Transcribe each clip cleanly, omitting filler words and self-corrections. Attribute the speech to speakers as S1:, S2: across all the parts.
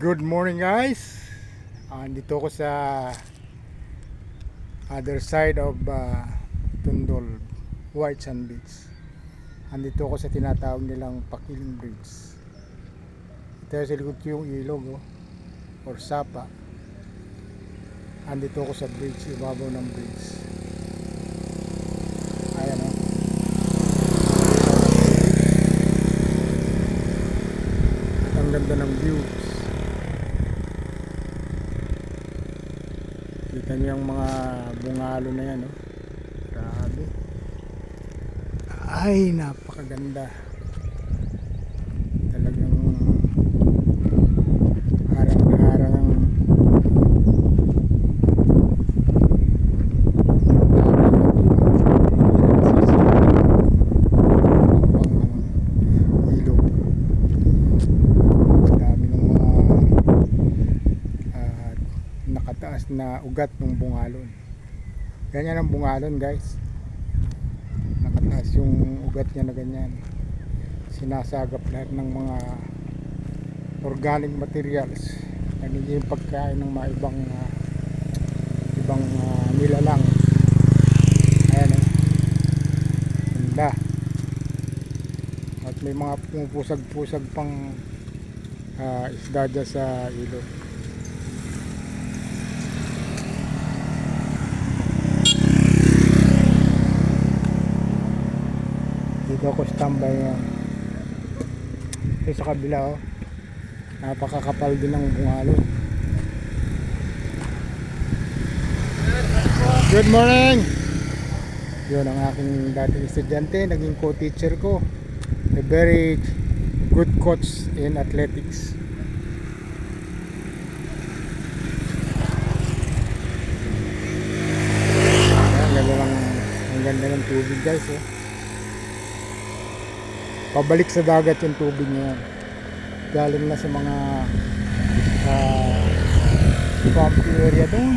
S1: Good morning guys. Andito ko sa other side of Tundol, White Sand Beach. Andito ko sa tinatawag nilang Pakiling Bridge. Ito sa likod yung ilog or sapa. Andito ko sa bridge, ibabaw ng bridge. Ayan At ang ganda ng views. Kita niyo yung mga bungalo na yan, Grabe. Ay, napakaganda. Talagang harang na harang ang ilog. Dami ng mga nakataas na ugat ng bungalon. Ganyan ang bungalon guys, nakataas yung ugat niya na ganyan. Sinasagap lahat ng mga organic materials, nagiging pagkain ng mga ibang nilalang. Ayan ganda. At may mga pumupusag-pusag pang isda dyan sa ilog. Dito ako standby yan. Ito sa kabila napakakapal din ng bungalo. Good morning. Yun ang aking dating estudyante, naging co-teacher ko, a very good coach in athletics. Ang ganda ng tubig guys. Pabalik sa dagat yung tubig niya. Galing na sa mga swampy area doon,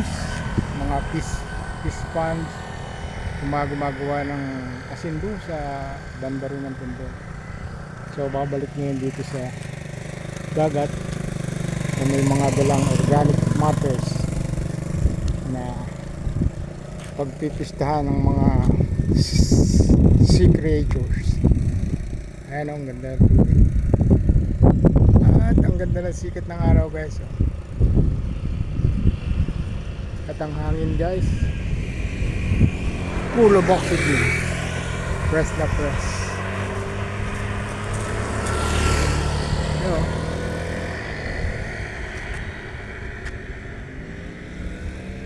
S1: mga fish ponds, gumagawa ng asin doon sa banda rin ng Tundol. So babalik ngayon dito sa dagat na may mga dalang organic matters na pagpipistahan ng mga sea creatures. Ayan ang ganda ng tubig. At ang ganda ng sikat ng araw guys. At ang hangin guys, full of oxygen. Press na press.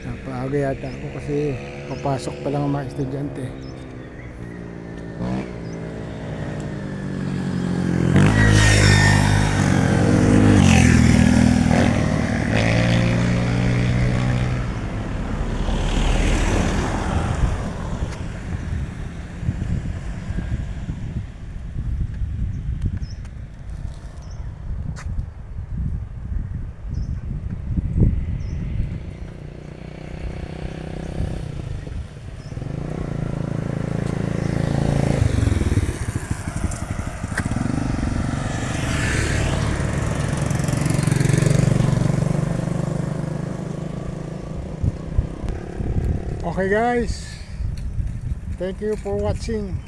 S1: Napaaga yata ako kasi papasok pa lang ang mga estudyante. Okay guys, thank you for watching.